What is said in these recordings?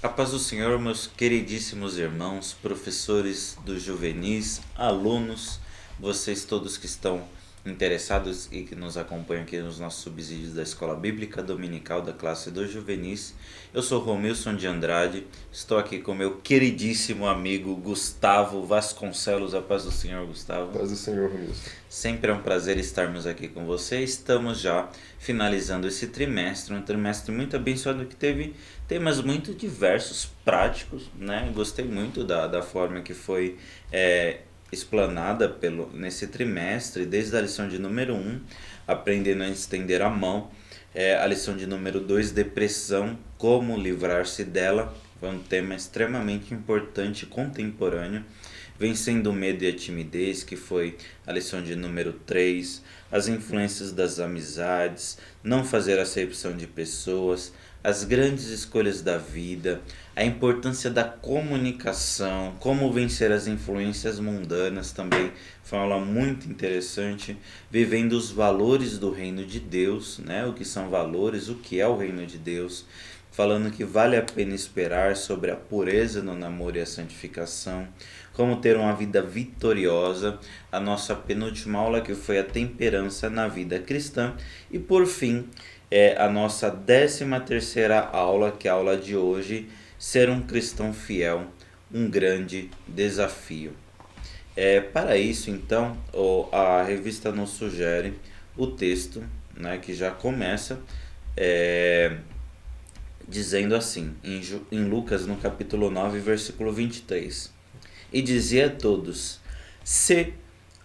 A paz do Senhor, meus queridíssimos irmãos, professores dos juvenis, alunos, vocês todos que estão interessados e que nos acompanham aqui nos nossos subsídios da Escola Bíblica Dominical da classe dos juvenis. Eu sou Romilson de Andrade, estou aqui com meu queridíssimo amigo Gustavo Vasconcelos. A paz do Senhor, Gustavo. Paz do Senhor, Romilson. Sempre é um prazer estarmos aqui com você. Estamos já finalizando esse trimestre, um trimestre muito abençoado que teve temas muito diversos, práticos, né? Gostei muito da forma que foi explanada nesse trimestre, desde a lição de número 1, aprendendo a estender a mão, a lição de número 2, depressão, como livrar-se dela, foi um tema extremamente importante e contemporâneo. Vencendo o medo e a timidez, que foi a lição de número 3, as influências das amizades, não fazer acepção de pessoas, as grandes escolhas da vida, a importância da comunicação, como vencer as influências mundanas também. Foi uma aula muito interessante, vivendo os valores do reino de Deus, né? O que são valores, o que é o reino de Deus, falando que vale a pena esperar sobre a pureza no namoro e a santificação, como ter uma vida vitoriosa, a nossa penúltima aula que foi a temperança na vida cristã, e por fim, a nossa 13ª aula, que é a aula de hoje, ser um cristão fiel, um grande desafio. Para isso, então, a revista nos sugere o texto, né, que já começa dizendo assim, em Lucas, no capítulo 9, versículo 23. E dizia a todos: se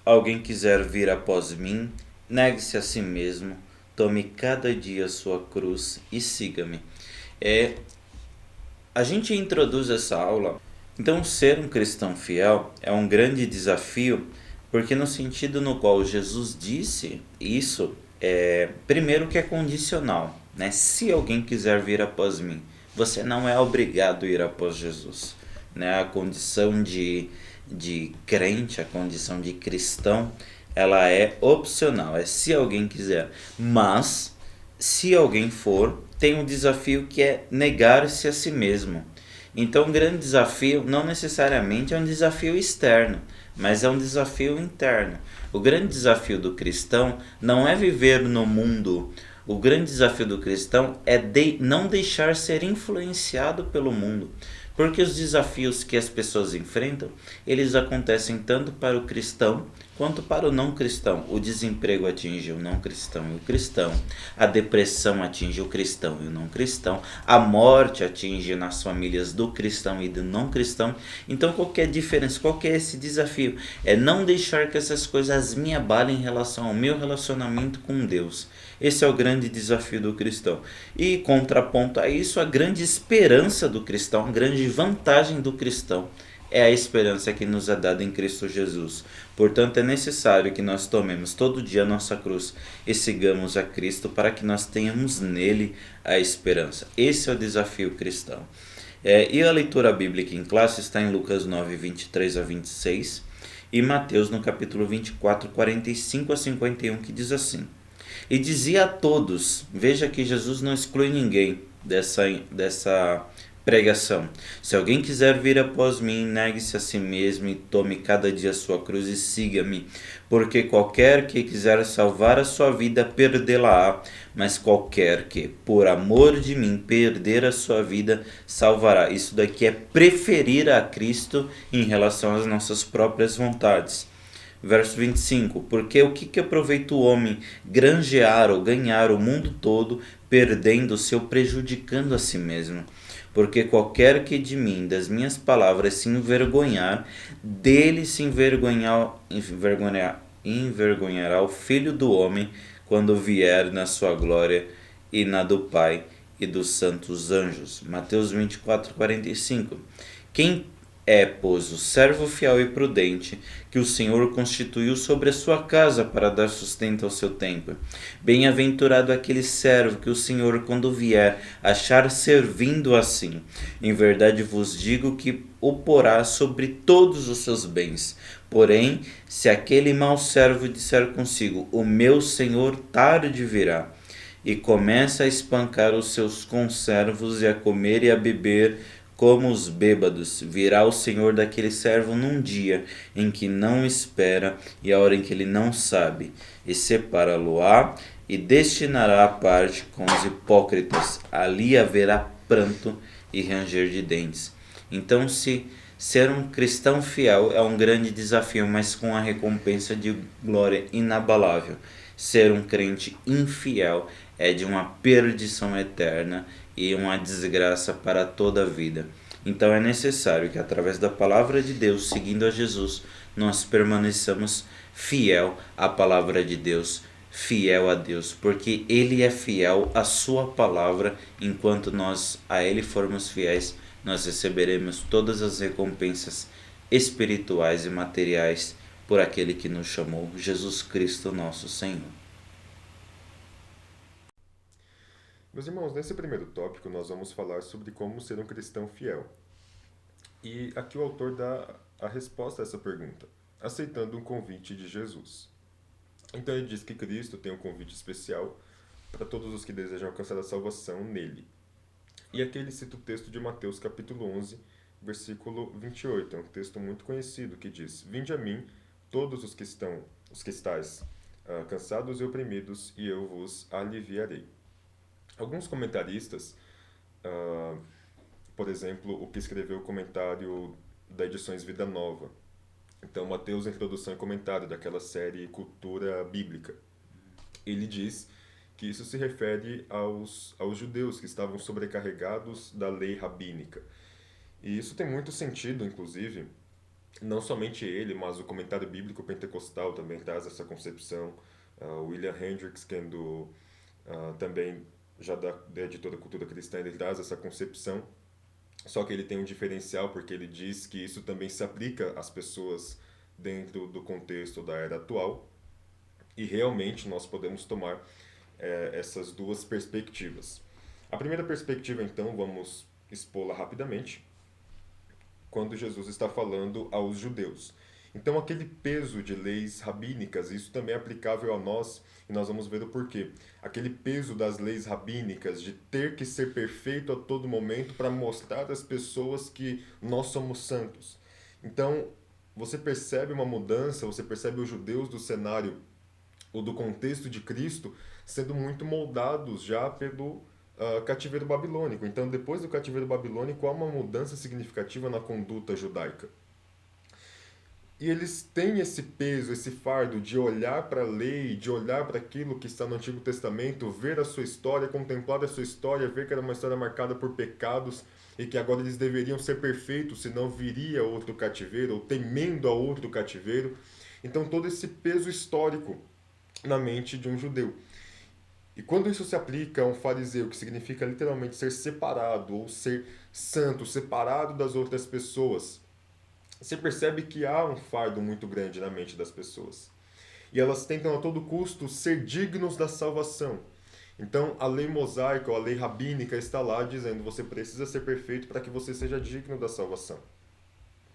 alguém quiser vir após mim, negue-se a si mesmo, tome cada dia a sua cruz e siga-me. A gente introduz essa aula, então ser um cristão fiel é um grande desafio, porque no sentido no qual Jesus disse isso, primeiro que é condicional, né? Se alguém quiser vir após mim, você não é obrigado a ir após Jesus, né? A condição de crente, a condição de cristão, ela é opcional, é se alguém quiser. Mas, se alguém for, tem um desafio que é negar-se a si mesmo. Então, um grande desafio não necessariamente é um desafio externo, mas é um desafio interno. O grande desafio do cristão não é viver no mundo. O grande desafio do cristão é não deixar ser influenciado pelo mundo. Porque os desafios que as pessoas enfrentam, eles acontecem tanto para o cristão quanto para o não cristão. O desemprego atinge o não cristão e o cristão. A depressão atinge o cristão e o não cristão. A morte atinge nas famílias do cristão e do não cristão. Então, qual que é a diferença? Qual que é esse desafio? É não deixar que essas coisas me abalem em relação ao meu relacionamento com Deus. Esse é o grande desafio do cristão. E contraponto a isso, a grande esperança do cristão, a grande vantagem do cristão é a esperança que nos é dada em Cristo Jesus. Portanto, é necessário que nós tomemos todo dia a nossa cruz e sigamos a Cristo para que nós tenhamos nele a esperança. Esse é o desafio cristão. E a leitura bíblica em classe está em Lucas 9, 23 a 26 e Mateus no capítulo 24, 45 a 51, que diz assim: e dizia a todos, veja que Jesus não exclui ninguém dessa pregação: se alguém quiser vir após mim, negue-se a si mesmo e tome cada dia a sua cruz e siga-me. Porque qualquer que quiser salvar a sua vida, perdê-la-á, mas qualquer que, por amor de mim, perder a sua vida, salvará. Isso daqui é preferir a Cristo em relação às nossas próprias vontades. Verso 25, porque o que aproveita o homem granjear ou ganhar o mundo todo, perdendo-se ou prejudicando a si mesmo? Porque qualquer que de mim, das minhas palavras, se envergonhar, dele se envergonhará o Filho do Homem, quando vier na sua glória e na do Pai e dos santos anjos. Mateus 24, 45. Quem é, pois, o servo fiel e prudente, que o Senhor constituiu sobre a sua casa para dar sustento ao seu templo. Bem-aventurado aquele servo que o Senhor, quando vier, achar servindo assim. Em verdade vos digo que o porá sobre todos os seus bens. Porém, se aquele mau servo disser consigo: o meu Senhor tarde virá, e começa a espancar os seus conservos e a comer e a beber como os bêbados, virá o Senhor daquele servo num dia em que não espera e a hora em que ele não sabe, e separá-lo-á e destinará a parte com os hipócritas. Ali haverá pranto e ranger de dentes. Então, se ser um cristão fiel é um grande desafio, mas com a recompensa de glória inabalável. Ser um crente infiel é de uma perdição eterna e uma desgraça para toda a vida. Então é necessário que através da palavra de Deus, seguindo a Jesus, nós permaneçamos fiel à palavra de Deus, fiel a Deus, porque Ele é fiel à sua palavra. Enquanto nós a Ele formos fiéis, nós receberemos todas as recompensas espirituais e materiais por aquele que nos chamou, Jesus Cristo nosso Senhor. Meus irmãos, nesse primeiro tópico nós vamos falar sobre como ser um cristão fiel. E aqui o autor dá a resposta a essa pergunta, aceitando um convite de Jesus. Então ele diz que Cristo tem um convite especial para todos os que desejam alcançar a salvação nele. E aqui ele cita o texto de Mateus capítulo 11, versículo 28. É um texto muito conhecido que diz: Vinde a mim, todos os que estáis cansados e oprimidos, e eu vos aliviarei. Alguns comentaristas, ah, por exemplo, o que escreveu o comentário da Edições Vida Nova. Então, Mateus, introdução e comentário daquela série Cultura Bíblica. Ele diz que isso se refere aos judeus que estavam sobrecarregados da lei rabínica. E isso tem muito sentido, inclusive, não somente ele, mas o comentário bíblico pentecostal também traz essa concepção. William Hendricks, que é também já da editora Cultura Cristã, ele traz essa concepção, só que ele tem um diferencial porque ele diz que isso também se aplica às pessoas dentro do contexto da era atual, e realmente nós podemos tomar essas duas perspectivas. A primeira perspectiva, então, vamos expô-la rapidamente, quando Jesus está falando aos judeus. Então, aquele peso de leis rabínicas, isso também é aplicável a nós, e nós vamos ver o porquê. Aquele peso das leis rabínicas, de ter que ser perfeito a todo momento para mostrar às pessoas que nós somos santos. Então, você percebe uma mudança, você percebe os judeus do cenário ou do contexto de Cristo sendo muito moldados já pelo cativeiro babilônico. Então, depois do cativeiro babilônico, há uma mudança significativa na conduta judaica. E eles têm esse peso, esse fardo de olhar para a lei, de olhar para aquilo que está no Antigo Testamento, ver a sua história, contemplar a sua história, ver que era uma história marcada por pecados e que agora eles deveriam ser perfeitos, senão viria outro cativeiro, ou temendo a outro cativeiro. Então, todo esse peso histórico na mente de um judeu. E quando isso se aplica a um fariseu, que significa literalmente ser separado ou ser santo, separado das outras pessoas, você percebe que há um fardo muito grande na mente das pessoas. E elas tentam a todo custo ser dignos da salvação. Então, a lei mosaica ou a lei rabínica está lá dizendo: você precisa ser perfeito para que você seja digno da salvação.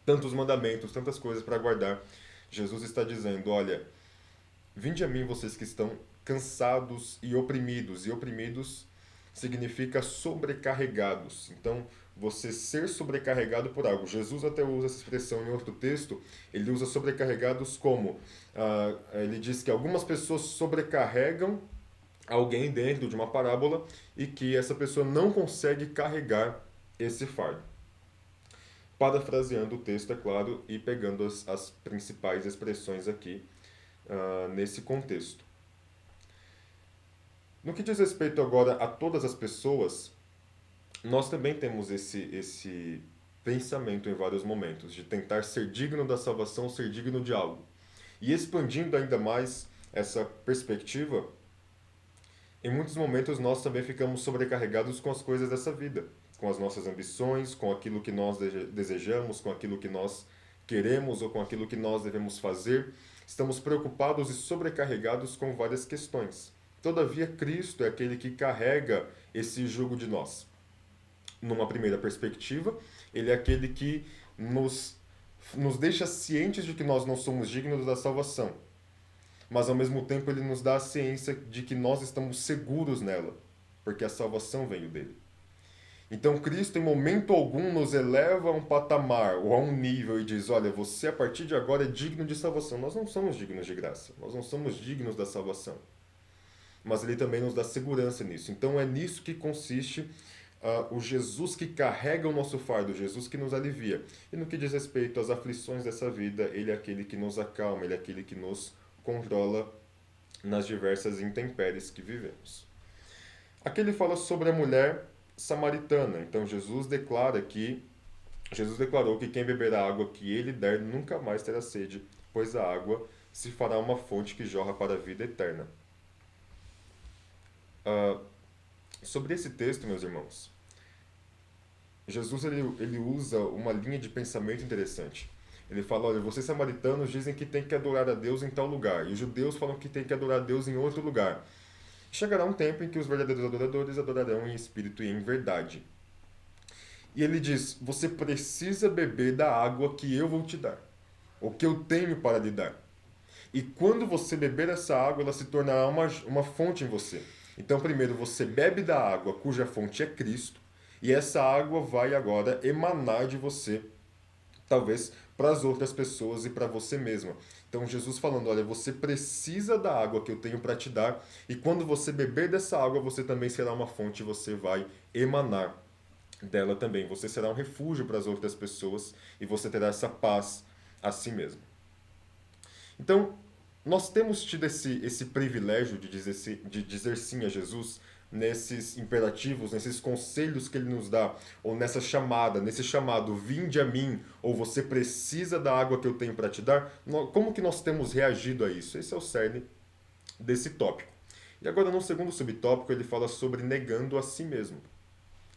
Tantos mandamentos, tantas coisas para guardar. Jesus está dizendo: olha, vinde a mim, vocês que estão cansados e oprimidos. E oprimidos significa sobrecarregados. Então, você ser sobrecarregado por algo. Jesus até usa essa expressão em outro texto. Ele usa sobrecarregados como... ele diz que algumas pessoas sobrecarregam alguém dentro de uma parábola e que essa pessoa não consegue carregar esse fardo. Parafraseando o texto, é claro, e pegando as principais expressões aqui nesse contexto. No que diz respeito agora a todas as pessoas, nós também temos esse pensamento em vários momentos, de tentar ser digno da salvação, ser digno de algo. E expandindo ainda mais essa perspectiva, em muitos momentos nós também ficamos sobrecarregados com as coisas dessa vida, com as nossas ambições, com aquilo que nós desejamos, com aquilo que nós queremos ou com aquilo que nós devemos fazer. Estamos preocupados e sobrecarregados com várias questões. Todavia, Cristo é aquele que carrega esse jugo de nós. Numa primeira perspectiva, ele é aquele que nos deixa cientes de que nós não somos dignos da salvação, mas ao mesmo tempo ele nos dá a ciência de que nós estamos seguros nela, porque a salvação veio dele. Então Cristo em momento algum nos eleva a um patamar ou a um nível e diz, olha, você a partir de agora é digno de salvação. Nós não somos dignos de graça, nós não somos dignos da salvação. Mas ele também nos dá segurança nisso. Então é nisso que consiste o Jesus que carrega o nosso fardo, o Jesus que nos alivia. E no que diz respeito às aflições dessa vida, ele é aquele que nos acalma, ele é aquele que nos controla nas diversas intempéries que vivemos. Aqui ele fala sobre a mulher samaritana. Então Jesus declarou que quem beber a água que ele der nunca mais terá sede, pois a água se fará uma fonte que jorra para a vida eterna. Ah, sobre esse texto, meus irmãos, Jesus ele usa uma linha de pensamento interessante. Ele fala, olha, vocês samaritanos dizem que tem que adorar a Deus em tal lugar, e os judeus falam que tem que adorar a Deus em outro lugar. Chegará um tempo em que os verdadeiros adoradores adorarão em espírito e em verdade. E ele diz, você precisa beber da água que eu vou te dar, o que eu tenho para lhe dar. E quando você beber essa água, ela se tornará uma fonte em você. Então, primeiro, você bebe da água cuja fonte é Cristo, e essa água vai agora emanar de você, talvez para as outras pessoas e para você mesma. Então, Jesus falando: olha, você precisa da água que eu tenho para te dar, e quando você beber dessa água, você também será uma fonte, você vai emanar dela também. Você será um refúgio para as outras pessoas e você terá essa paz a si mesmo. Então, nós temos tido esse privilégio de dizer sim a Jesus nesses imperativos, nesses conselhos que ele nos dá, ou nessa chamada, nesse chamado, vinde a mim, ou você precisa da água que eu tenho para te dar. Como que nós temos reagido a isso? Esse é o cerne desse tópico. E agora, no segundo subtópico, ele fala sobre negando a si mesmo.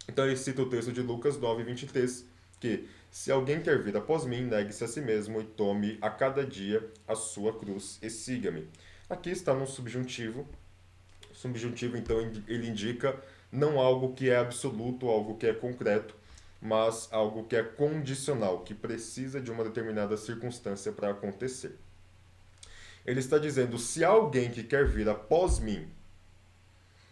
Então ele cita o texto de Lucas 9:23, que se alguém quer vir após mim, negue-se a si mesmo e tome a cada dia a sua cruz e siga-me. Aqui está no subjuntivo. O subjuntivo, então, ele indica não algo que é absoluto, algo que é concreto, mas algo que é condicional, que precisa de uma determinada circunstância para acontecer. Ele está dizendo, se há alguém que quer vir após mim,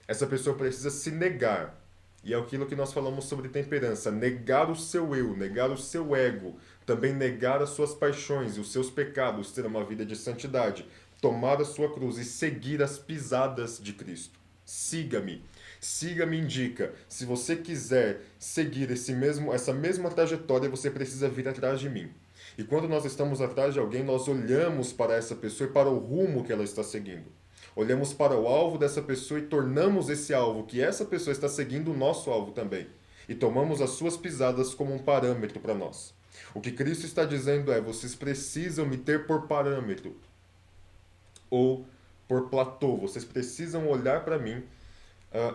essa pessoa precisa se negar. E é aquilo que nós falamos sobre temperança: negar o seu eu, negar o seu ego, também negar as suas paixões e os seus pecados, ter uma vida de santidade, tomar a sua cruz e seguir as pisadas de Cristo. Siga-me. Siga-me indica, se você quiser seguir essa mesma trajetória, você precisa vir atrás de mim. E quando nós estamos atrás de alguém, nós olhamos para essa pessoa e para o rumo que ela está seguindo. Olhamos para o alvo dessa pessoa e tornamos esse alvo que essa pessoa está seguindo o nosso alvo também. E tomamos as suas pisadas como um parâmetro para nós. O que Cristo está dizendo é: vocês precisam me ter por parâmetro ou por platô. Vocês precisam olhar para mim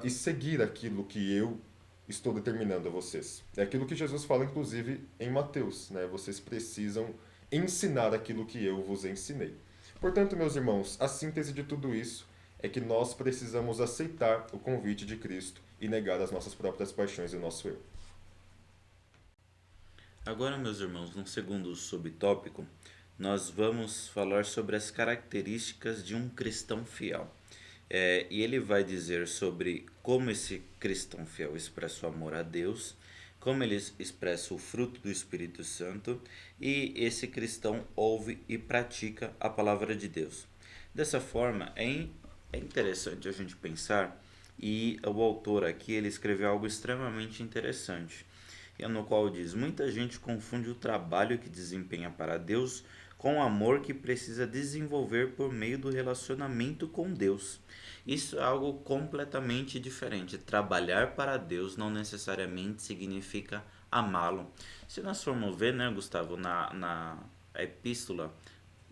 e seguir aquilo que eu estou determinando a vocês. É aquilo que Jesus fala, inclusive, em Mateus, né? Vocês precisam ensinar aquilo que eu vos ensinei. Portanto, meus irmãos, a síntese de tudo isso é que nós precisamos aceitar o convite de Cristo e negar as nossas próprias paixões e o nosso eu. Agora, meus irmãos, no segundo subtópico, nós vamos falar sobre as características de um cristão fiel. E ele vai dizer sobre como esse cristão fiel expressa o amor a Deus, como ele expressa o fruto do Espírito Santo, e esse cristão ouve e pratica a palavra de Deus. Dessa forma, é interessante a gente pensar, e o autor aqui ele escreveu algo extremamente interessante, no qual diz: muita gente confunde o trabalho que desempenha para Deus com o amor que precisa desenvolver por meio do relacionamento com Deus. Isso é algo completamente diferente. Trabalhar para Deus não necessariamente significa amá-lo. Se nós formos ver, né, Gustavo, na epístola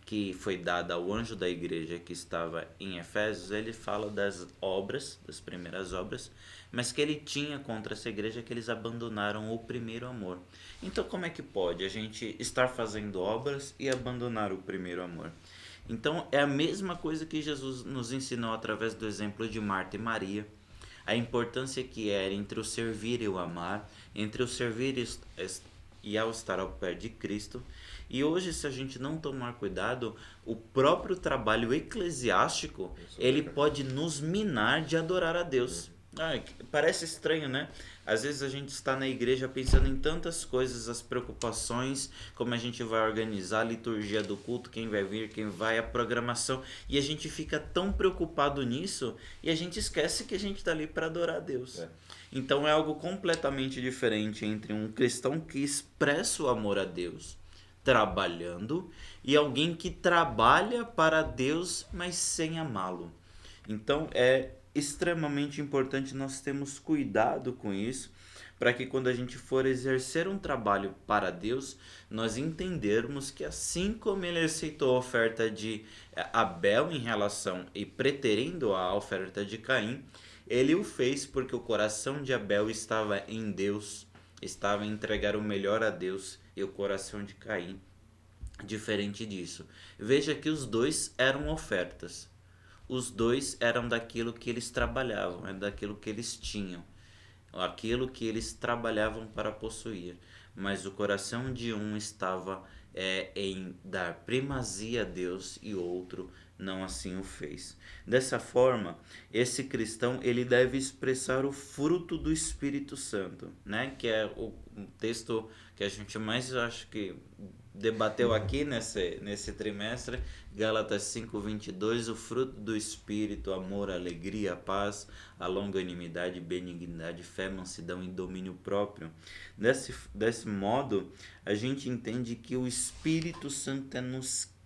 que foi dada ao anjo da igreja que estava em Efésios, ele fala das obras, das primeiras obras, mas que ele tinha contra essa igreja que eles abandonaram o primeiro amor. Então, como é que pode a gente estar fazendo obras e abandonar o primeiro amor? Então, é a mesma coisa que Jesus nos ensinou através do exemplo de Marta e Maria, a importância que era entre o servir e o amar, entre o servir e ao estar ao pé de Cristo. E hoje, se a gente não tomar cuidado, o próprio trabalho eclesiástico, ele pode nos minar de adorar a Deus. Parece estranho, né? Às vezes a gente está na igreja pensando em tantas coisas, as preocupações, como a gente vai organizar a liturgia do culto, quem vai vir, quem vai, a programação, e a gente fica tão preocupado nisso e a gente esquece que a gente está ali para adorar a Deus. É. Então é algo completamente diferente entre um cristão que expressa o amor a Deus trabalhando e alguém que trabalha para Deus, mas sem amá-lo. Então é extremamente importante nós termos cuidado com isso, para que quando a gente for exercer um trabalho para Deus, nós entendermos que assim como ele aceitou a oferta de Abel em relação e preterindo a oferta de Caim, ele o fez porque o coração de Abel estava em Deus, estava em entregar o melhor a Deus, e o coração de Caim diferente disso. Veja que os dois eram ofertas. Os dois eram daquilo que eles trabalhavam, é daquilo que eles tinham, aquilo que eles trabalhavam para possuir. Mas o coração de um estava em dar primazia a Deus e outro não assim o fez. Dessa forma, esse cristão ele deve expressar o fruto do Espírito Santo, né? Que é o texto que a gente mais acho que debateu aqui nesse trimestre, Gálatas 5:22, o fruto do Espírito, amor, alegria, paz, a longanimidade, benignidade, fé, mansidão e domínio próprio. Desse modo, a gente entende que o Espírito Santo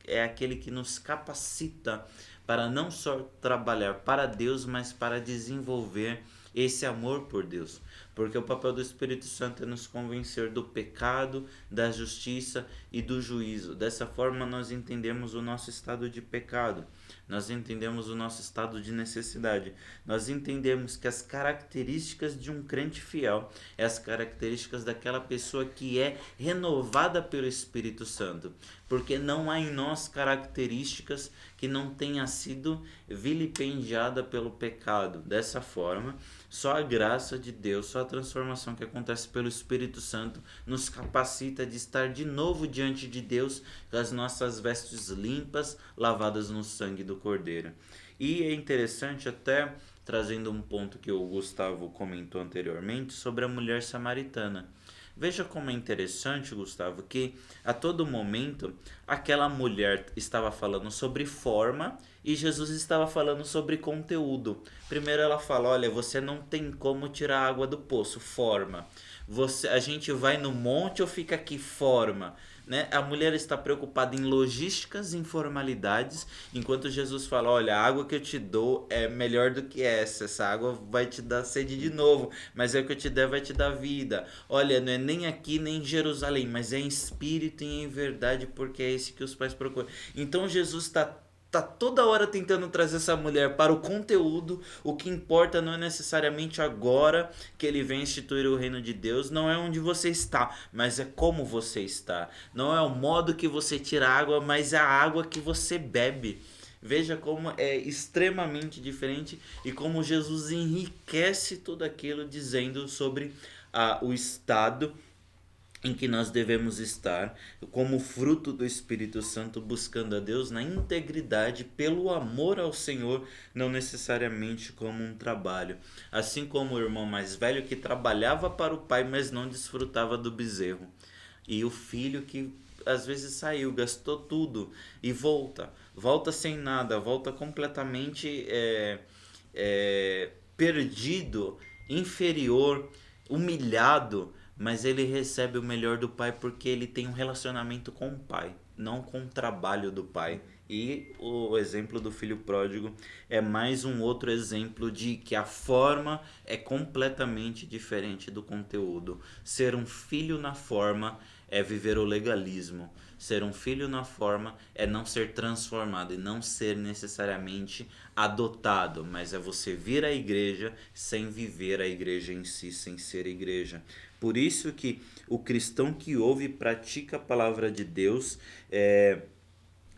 é aquele que nos capacita para não só trabalhar para Deus, mas para desenvolver esse amor por Deus. Porque o papel do Espírito Santo é nos convencer do pecado, da justiça e do juízo. Dessa forma, nós entendemos o nosso estado de pecado, nós entendemos o nosso estado de necessidade, nós entendemos que as características de um crente fiel é as características daquela pessoa que é renovada pelo Espírito Santo, porque não há em nós características que não tenha sido vilipendiada pelo pecado. Dessa forma, só a graça de Deus, só a transformação que acontece pelo Espírito Santo nos capacita de estar de novo diante de Deus com as nossas vestes limpas, lavadas no sangue do Cordeiro. E é interessante até trazendo um ponto que o Gustavo comentou anteriormente sobre a mulher samaritana. Veja como é interessante, Gustavo, que a todo momento aquela mulher estava falando sobre forma e Jesus estava falando sobre conteúdo. Primeiro ela fala: olha, você não tem como tirar água do poço, forma. A gente vai no monte ou fica aqui, forma. Né? A mulher está preocupada em logísticas e informalidades, enquanto Jesus fala: olha, a água que eu te dou é melhor do que essa água vai te dar sede de novo, mas é o que eu te der vai te dar vida. Olha, não é nem aqui nem em Jerusalém, mas é em espírito e em verdade, porque é esse que os pais procuram. Então Jesus tá toda hora tentando trazer essa mulher para o conteúdo. O que importa não é necessariamente agora que ele vem instituir o reino de Deus, não é onde você está, mas é como você está. Não é o modo que você tira água, mas é a água que você bebe. Veja como é extremamente diferente e como Jesus enriquece tudo aquilo dizendo sobre o estado em que nós devemos estar, como fruto do Espírito Santo, buscando a Deus na integridade, pelo amor ao Senhor, não necessariamente como um trabalho. Assim como o irmão mais velho que trabalhava para o pai, mas não desfrutava do bezerro. E o filho que às vezes saiu, gastou tudo e volta sem nada, volta completamente perdido, inferior, humilhado, mas ele recebe o melhor do pai porque ele tem um relacionamento com o pai, não com o trabalho do pai. E o exemplo do filho pródigo é mais um outro exemplo de que a forma é completamente diferente do conteúdo. Ser um filho na forma é viver o legalismo. Ser um filho na forma é não ser transformado e não ser necessariamente adotado, mas é você vir à igreja sem viver a igreja em si, sem ser igreja. Por isso que o cristão que ouve e pratica a palavra de Deus,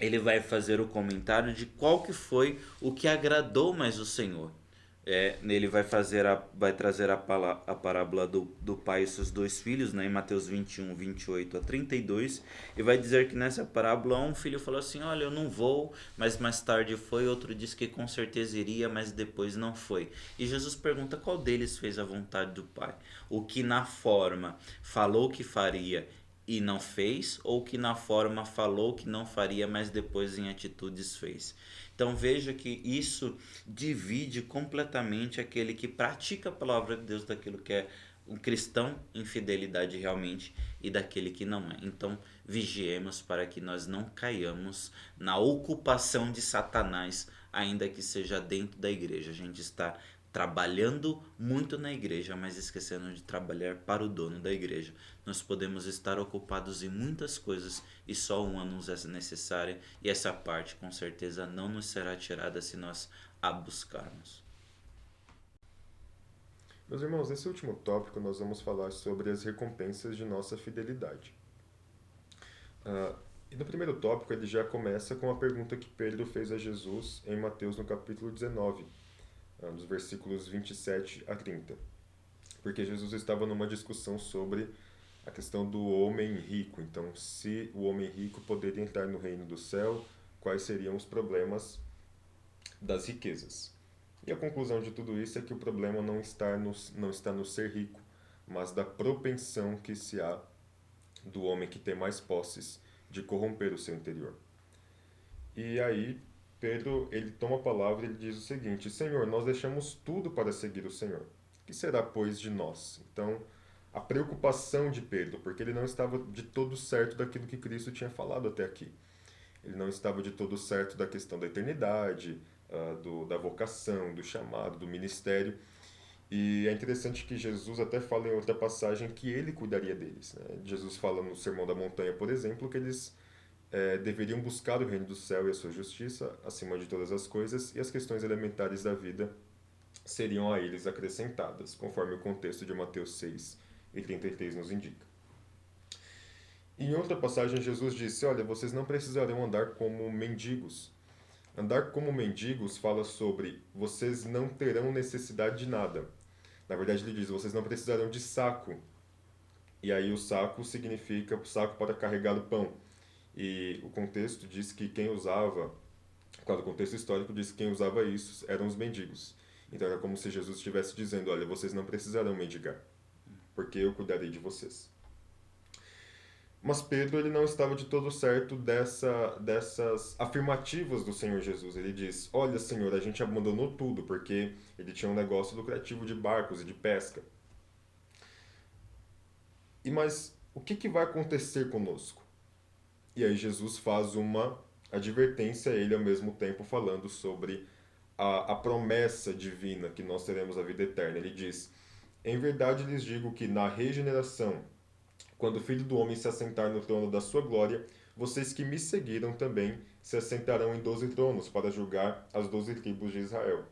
ele vai fazer o comentário de qual que foi o que agradou mais o Senhor. Ele vai trazer a parábola do pai e seus dois filhos, né, em Mateus 21, 28 a 32, e vai dizer que nessa parábola um filho falou assim: olha, eu não vou, mas mais tarde foi, outro disse que com certeza iria, mas depois não foi. E Jesus pergunta qual deles fez a vontade do pai. O que na forma falou que faria e não fez, ou que na forma falou que não faria, mas depois em atitudes fez. Então veja que isso divide completamente aquele que pratica a palavra de Deus daquilo que é um cristão em fidelidade realmente e daquele que não é. Então vigiemos para que nós não caiamos na ocupação de Satanás, ainda que seja dentro da igreja. A gente está trabalhando muito na igreja, mas esquecendo de trabalhar para o dono da igreja. Nós podemos estar ocupados em muitas coisas e só uma nos é necessária, e essa parte com certeza não nos será tirada se nós a buscarmos. Meus irmãos, nesse último tópico nós vamos falar sobre as recompensas de nossa fidelidade. E no primeiro tópico ele já começa com a pergunta que Pedro fez a Jesus em Mateus no capítulo 19, dos versículos 27 a 30. Porque Jesus estava numa discussão sobre a questão do homem rico. Então, se o homem rico poderia entrar no reino do céu, quais seriam os problemas das riquezas? E a conclusão de tudo isso é que o problema não está no ser rico, mas da propensão que se há do homem que tem mais posses de corromper o seu interior. E aí, Pedro, ele toma a palavra e ele diz o seguinte: Senhor, nós deixamos tudo para seguir o Senhor. Que será, pois, de nós? Então, a preocupação de Pedro, porque ele não estava de todo certo daquilo que Cristo tinha falado até aqui. Ele não estava de todo certo da questão da eternidade, da vocação, do chamado, do ministério. E é interessante que Jesus até fala em outra passagem que ele cuidaria deles, né? Jesus fala no Sermão da Montanha, por exemplo, que eles deveriam buscar o reino do céu e a sua justiça acima de todas as coisas, e as questões elementares da vida seriam a eles acrescentadas, conforme o contexto de Mateus 6 e 33 nos indica. Em outra passagem, Jesus disse: olha, vocês não precisarão andar como mendigos. Andar como mendigos fala sobre vocês não terão necessidade de nada. Na verdade, ele diz: vocês não precisarão de saco. E aí o saco significa o saco para carregar o pão. E o contexto diz que quem usava, claro, o contexto histórico diz que quem usava isso eram os mendigos. Então era como se Jesus estivesse dizendo: olha, vocês não precisarão mendigar, porque eu cuidarei de vocês. Mas Pedro ele não estava de todo certo dessas afirmativas do Senhor Jesus. Ele diz: olha, Senhor, a gente abandonou tudo, porque ele tinha um negócio lucrativo de barcos e de pesca. Mas o que vai acontecer conosco? E aí Jesus faz uma advertência a ele ao mesmo tempo falando sobre a promessa divina que nós teremos a vida eterna. Ele diz: em verdade lhes digo que na regeneração, quando o Filho do Homem se assentar no trono da sua glória, vocês que me seguiram também se assentarão em 12 tronos para julgar as 12 tribos de Israel.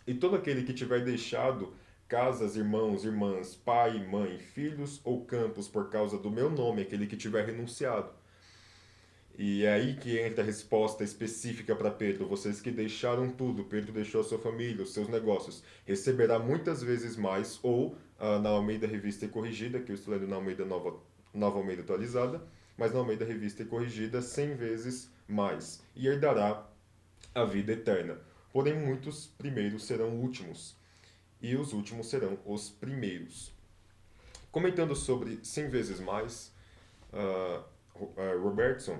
E todo aquele que tiver deixado casas, irmãos, irmãs, pai, mãe, filhos ou campos por causa do meu nome, aquele que tiver renunciado. E é aí que entra a resposta específica para Pedro. Vocês que deixaram tudo, Pedro deixou a sua família, os seus negócios, receberá muitas vezes mais, ou na Almeida Revista e Corrigida, que eu estou lendo na Almeida Nova Almeida Atualizada, mas na Almeida Revista e Corrigida, 100 vezes mais, e herdará a vida eterna. Porém, muitos primeiros serão últimos, e os últimos serão os primeiros. Comentando sobre 100 vezes mais, Robertson,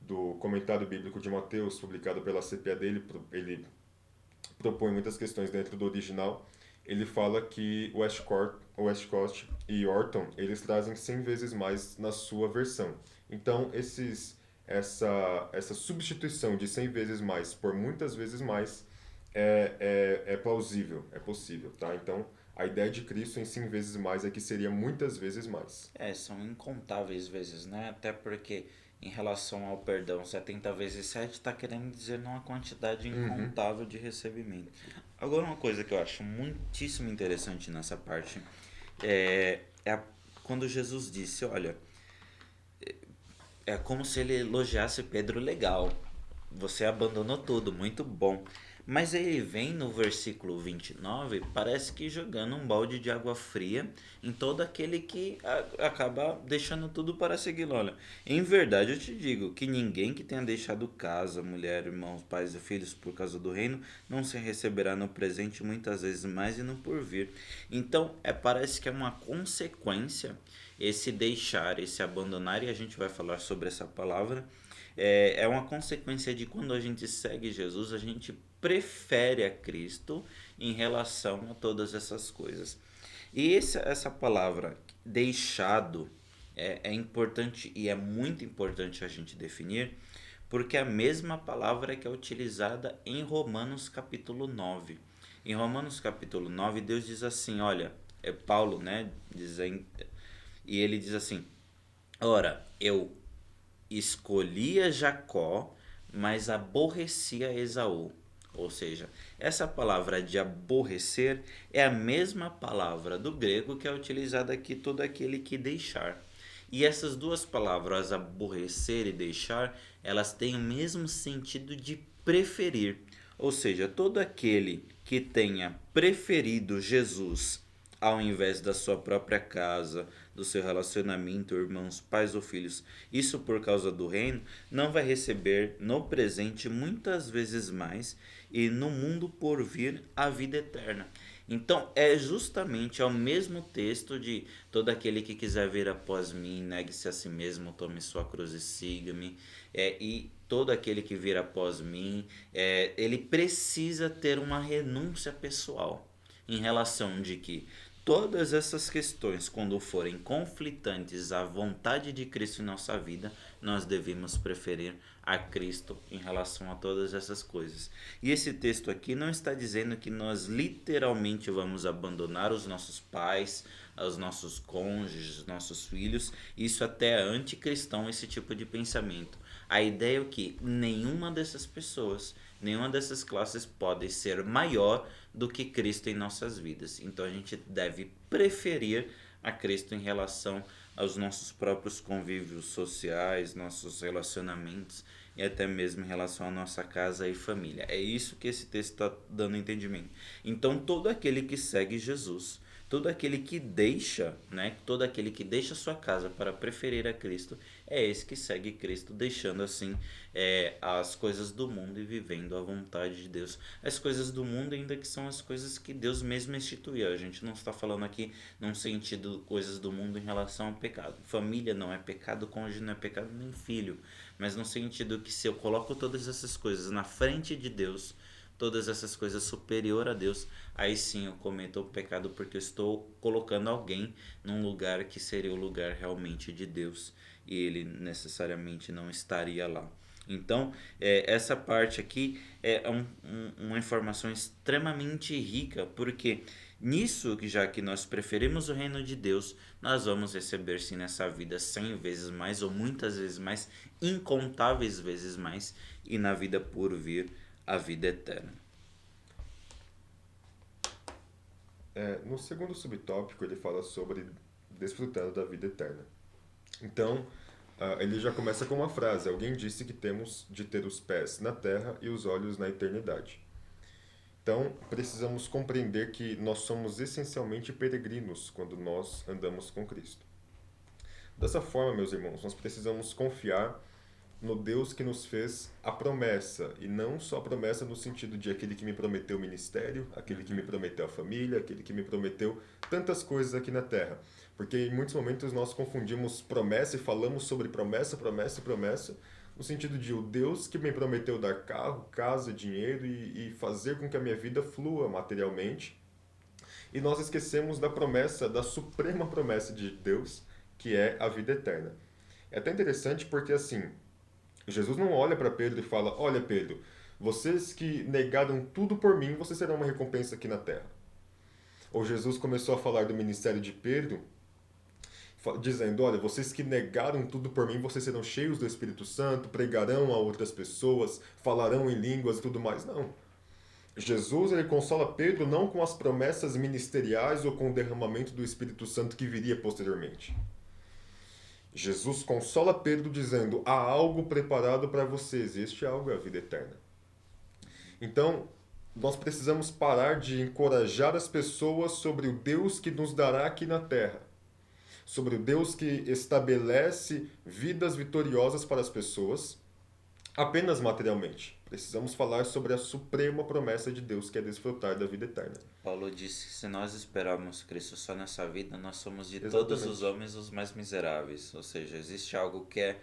do comentário bíblico de Mateus, publicado pela CPA dele, ele propõe muitas questões dentro do original. Ele fala que Westcott e Orton, eles trazem 100 vezes mais na sua versão. Então, essa substituição de 100 vezes mais por muitas vezes mais é plausível, é possível, tá? Então, a ideia de Cristo em 100 vezes mais é que seria muitas vezes mais. São incontáveis vezes, né? Até porque em relação ao perdão, 70 vezes 7 está querendo dizer uma quantidade Uhum. incontável de recebimento. Agora, uma coisa que eu acho muitíssimo interessante nessa parte quando Jesus disse: olha, é como se ele elogiasse Pedro: legal, você abandonou tudo, muito bom. Mas ele vem no versículo 29, parece que jogando um balde de água fria em todo aquele que acaba deixando tudo para segui-lo. Olha, em verdade eu te digo que ninguém que tenha deixado casa, mulher, irmãos, pais e filhos por causa do reino, não se receberá no presente muitas vezes mais e no porvir. Então, parece que é uma consequência esse deixar, esse abandonar, e a gente vai falar sobre essa palavra. É uma consequência de quando a gente segue Jesus, a gente prefere a Cristo em relação a todas essas coisas. E essa palavra deixado é importante e é muito importante a gente definir, porque é a mesma palavra que é utilizada em Romanos capítulo 9. Em Romanos capítulo 9, Deus diz assim, olha, é Paulo, né, e ele diz assim, ora, eu escolhia Jacó, mas aborrecia Esaú. Ou seja, essa palavra de aborrecer é a mesma palavra do grego que é utilizada aqui todo aquele que deixar. E essas duas palavras, aborrecer e deixar, elas têm o mesmo sentido de preferir. Ou seja, todo aquele que tenha preferido Jesus ao invés da sua própria casa, do seu relacionamento, irmãos, pais ou filhos, isso por causa do reino, não vai receber no presente muitas vezes mais e no mundo por vir a vida eterna. Então é justamente ao mesmo texto de todo aquele que quiser vir após mim, negue-se a si mesmo, tome sua cruz e siga-me. E todo aquele que vir após mim, ele precisa ter uma renúncia pessoal em relação de que todas essas questões, quando forem conflitantes à vontade de Cristo em nossa vida, nós devemos preferir a Cristo em relação a todas essas coisas. E esse texto aqui não está dizendo que nós literalmente vamos abandonar os nossos pais, os nossos cônjuges, os nossos filhos. Isso até é anticristão, esse tipo de pensamento. A ideia é que nenhuma dessas pessoas, nenhuma dessas classes pode ser maior do que Cristo em nossas vidas. Então a gente deve preferir a Cristo em relação aos nossos próprios convívios sociais, nossos relacionamentos e até mesmo em relação à nossa casa e família. É isso que esse texto está dando entendimento. Então todo aquele que segue Jesus, todo aquele que deixa, né, todo aquele que deixa sua casa para preferir a Cristo, é esse que segue Cristo, deixando assim as coisas do mundo e vivendo a vontade de Deus. As coisas do mundo ainda que são as coisas que Deus mesmo instituiu. A gente não está falando aqui num sentido coisas do mundo em relação ao pecado. Família não é pecado, cônjuge não é pecado, nem filho. Mas no sentido que se eu coloco todas essas coisas na frente de Deus, todas essas coisas superior a Deus, aí sim eu cometo o pecado porque eu estou colocando alguém num lugar que seria o lugar realmente de Deus e ele necessariamente não estaria lá. Então, essa parte aqui é uma informação extremamente rica, porque nisso, já que nós preferimos o reino de Deus, nós vamos receber sim nessa vida 100 vezes mais, ou muitas vezes mais, incontáveis vezes mais, e na vida por vir a vida eterna. No segundo subtópico, ele fala sobre desfrutando da vida eterna. Então, ele já começa com uma frase: alguém disse que temos de ter os pés na terra e os olhos na eternidade. Então, precisamos compreender que nós somos essencialmente peregrinos quando nós andamos com Cristo. Dessa forma, meus irmãos, nós precisamos confiar no Deus que nos fez a promessa, e não só a promessa no sentido de aquele que me prometeu o ministério, aquele que me prometeu a família, aquele que me prometeu tantas coisas aqui na terra. Porque em muitos momentos nós confundimos promessa e falamos sobre promessa, promessa e promessa, no sentido de o Deus que me prometeu dar carro, casa, dinheiro e fazer com que a minha vida flua materialmente. E nós esquecemos da promessa, da suprema promessa de Deus, que é a vida eterna. É até interessante porque assim, Jesus não olha para Pedro e fala: olha, Pedro, vocês que negaram tudo por mim, vocês terão uma recompensa aqui na terra. Ou Jesus começou a falar do ministério de Pedro, dizendo: olha, vocês que negaram tudo por mim, vocês serão cheios do Espírito Santo, pregarão a outras pessoas, falarão em línguas e tudo mais. Não. Jesus ele consola Pedro não com as promessas ministeriais ou com o derramamento do Espírito Santo que viria posteriormente. Jesus consola Pedro dizendo: há algo preparado para vocês, e este algo é a vida eterna. Então, nós precisamos parar de encorajar as pessoas sobre o Deus que nos dará aqui na terra, sobre o Deus que estabelece vidas vitoriosas para as pessoas apenas materialmente. Precisamos falar sobre a suprema promessa de Deus, que é desfrutar da vida eterna. Paulo disse que se nós esperarmos Cristo só nessa vida, nós somos de todos os Exatamente. homens os mais miseráveis. Ou seja, existe algo que é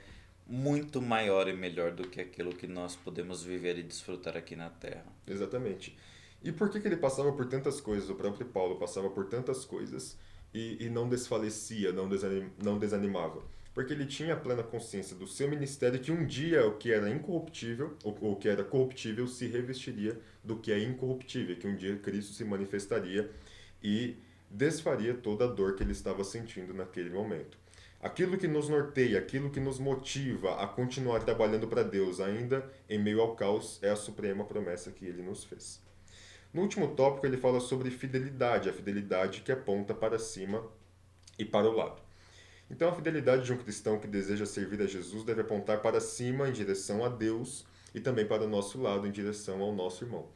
muito maior e melhor do que aquilo que nós podemos viver e desfrutar aqui na Terra. Exatamente. E por que ele passava por tantas coisas? O próprio Paulo passava por tantas coisas e não desfalecia, não desanimava. Porque ele tinha a plena consciência do seu ministério que um dia o que era incorruptível, ou o que era corruptível, se revestiria do que é incorruptível, que um dia Cristo se manifestaria e desfaria toda a dor que ele estava sentindo naquele momento. Aquilo que nos norteia, aquilo que nos motiva a continuar trabalhando para Deus, ainda em meio ao caos, é a suprema promessa que ele nos fez. No último tópico, ele fala sobre fidelidade, a fidelidade que aponta para cima e para o lado. Então, a fidelidade de um cristão que deseja servir a Jesus deve apontar para cima, em direção a Deus, e também para o nosso lado, em direção ao nosso irmão.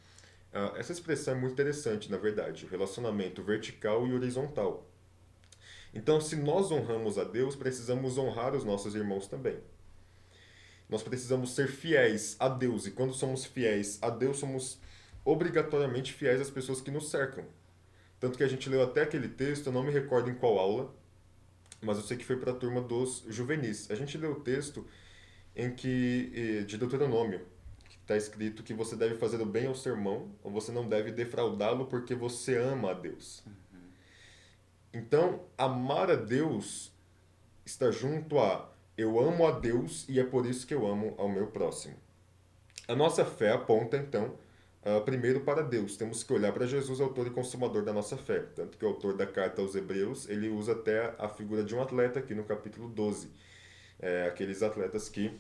Essa expressão é muito interessante, na verdade, o relacionamento vertical e horizontal. Então, se nós honramos a Deus, precisamos honrar os nossos irmãos também. Nós precisamos ser fiéis a Deus, e quando somos fiéis a Deus, somos obrigatoriamente fiéis às pessoas que nos cercam. Tanto que a gente leu até aquele texto, eu não me recordo em qual aula, mas eu sei que foi para a turma dos juvenis. A gente leu o texto em que de Deuteronômio, que está escrito que você deve fazer o bem ao seu irmão, ou você não deve defraudá-lo porque você ama a Deus. Então, amar a Deus está junto a eu amo a Deus e é por isso que eu amo ao meu próximo. A nossa fé aponta, então, primeiro para Deus. Temos que olhar para Jesus, autor e consumador da nossa fé. Tanto que o autor da carta aos Hebreus, ele usa até a figura de um atleta aqui no capítulo 12. Aqueles atletas que,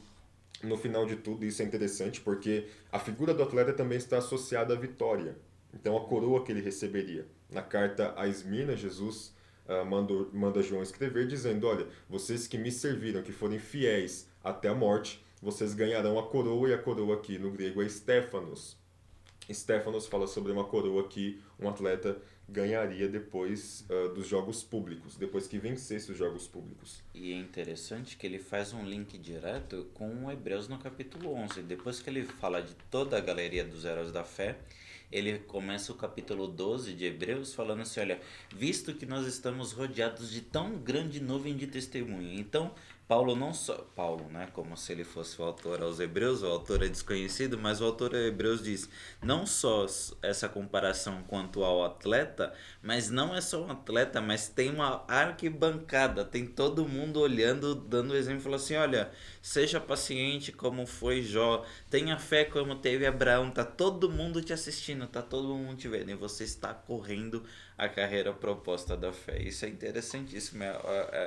no final de tudo, isso é interessante, porque a figura do atleta também está associada à vitória. Então, a coroa que ele receberia. Na carta a Esmirna, Jesus manda João escrever, dizendo, olha, vocês que me serviram, que forem fiéis até a morte, vocês ganharão a coroa, e a coroa aqui no grego é Stéphanos. Stéphanos fala sobre uma coroa que um atleta ganharia depois dos Jogos Públicos, depois que vencesse os Jogos Públicos. E é interessante que ele faz um link direto com o Hebreus no capítulo 11. Depois que ele fala de toda a galeria dos heróis da fé, ele começa o capítulo 12 de Hebreus falando assim, olha, visto que nós estamos rodeados de tão grande nuvem de testemunha. Então, Paulo não só... Paulo, né, como se ele fosse o autor aos Hebreus, o autor é desconhecido, mas o autor aos Hebreus diz, não só essa comparação quanto ao atleta, mas não é só um atleta, mas tem uma arquibancada, tem todo mundo olhando, dando exemplo, falou assim, olha, seja paciente como foi Jó, tenha fé como teve Abraão, tá todo mundo te assistindo, tá todo mundo te vendo, e você está correndo a carreira proposta da fé. Isso é interessantíssimo,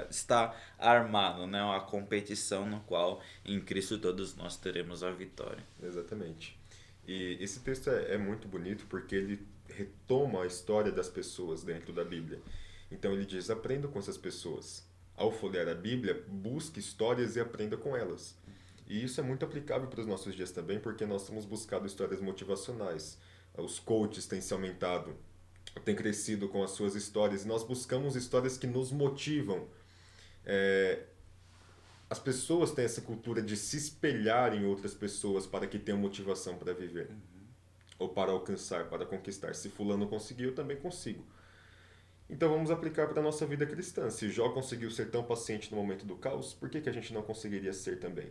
está armado, né, uma competição no qual em Cristo todos nós teremos a vitória. Exatamente. E esse texto é muito bonito porque ele retoma a história das pessoas dentro da Bíblia. Então ele diz: aprenda com essas pessoas. Ao folhear a Bíblia, busque histórias e aprenda com elas. E isso é muito aplicável para os nossos dias também, porque nós temos buscado histórias motivacionais. Os coaches têm se aumentado, têm crescido com as suas histórias, e nós buscamos histórias que nos motivam. As pessoas têm essa cultura de se espelhar em outras pessoas para que tenham motivação para viver, ou para alcançar, para conquistar. Se fulano conseguiu, eu também consigo. Então vamos aplicar para a nossa vida cristã. Se Jó conseguiu ser tão paciente no momento do caos, por que a gente não conseguiria ser também?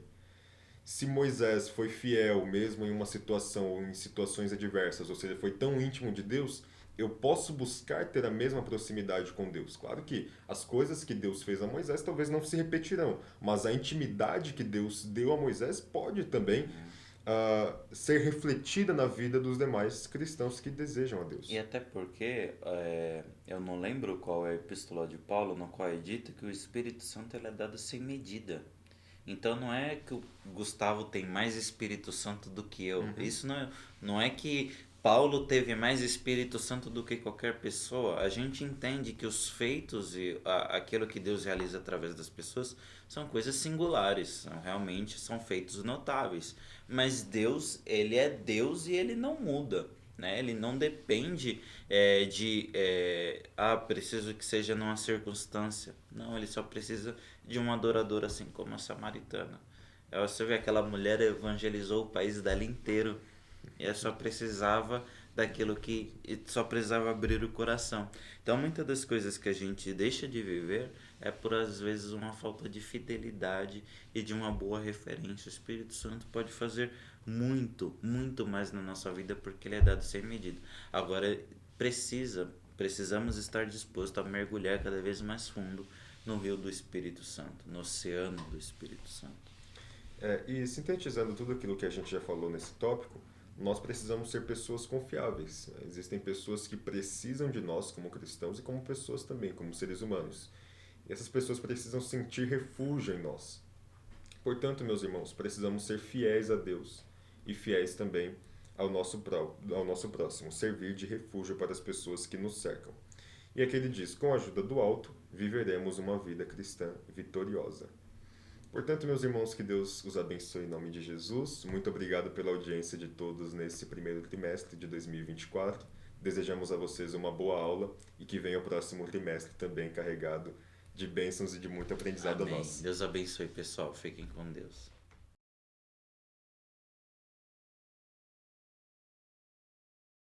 Se Moisés foi fiel mesmo em uma situação ou em situações adversas, ou seja, foi tão íntimo de Deus, eu posso buscar ter a mesma proximidade com Deus. Claro que as coisas que Deus fez a Moisés talvez não se repetirão, mas a intimidade que Deus deu a Moisés pode também ser refletida na vida dos demais cristãos que desejam a E Deus. até porque eu não lembro qual é a epístola de Paulo, no qual é dito que o Espírito Santo ele é dado sem medida. Então não é que o Gustavo tem mais Espírito Santo do que eu. Uhum. Isso não é que Paulo teve mais Espírito Santo do que qualquer pessoa. A gente entende que os feitos e aquilo que Deus realiza através das pessoas são coisas singulares, realmente são feitos notáveis. Mas Deus, ele é Deus e ele não muda. né? Ele não depende preciso que seja numa circunstância. Não, ele só precisa de um adorador assim como a samaritana. Você vê, aquela mulher evangelizou o país dela inteiro. E ela só precisava daquilo que só precisava abrir o coração. Então, muitas das coisas que a gente deixa de viver é por às vezes uma falta de fidelidade e de uma boa referência. O Espírito Santo pode fazer muito, muito mais na nossa vida porque ele é dado sem medida. Agora precisamos estar dispostos a mergulhar cada vez mais fundo no rio do Espírito Santo, no oceano do Espírito Santo. E sintetizando tudo aquilo que a gente já falou nesse tópico, nós precisamos ser pessoas confiáveis. Existem pessoas que precisam de nós como cristãos e como pessoas também, como seres humanos. E essas pessoas precisam sentir refúgio em nós. Portanto, meus irmãos, precisamos ser fiéis a Deus e fiéis também ao nosso próximo, servir de refúgio para as pessoas que nos cercam. E aqui ele diz: com a ajuda do alto, viveremos uma vida cristã vitoriosa. Portanto, meus irmãos, que Deus os abençoe em nome de Jesus. Muito obrigado pela audiência de todos nesse primeiro trimestre de 2024. Desejamos a vocês uma boa aula e que venha o próximo trimestre também carregado de bênçãos e de muito aprendizado a Amém. nós. Deus abençoe, pessoal. Fiquem com Deus.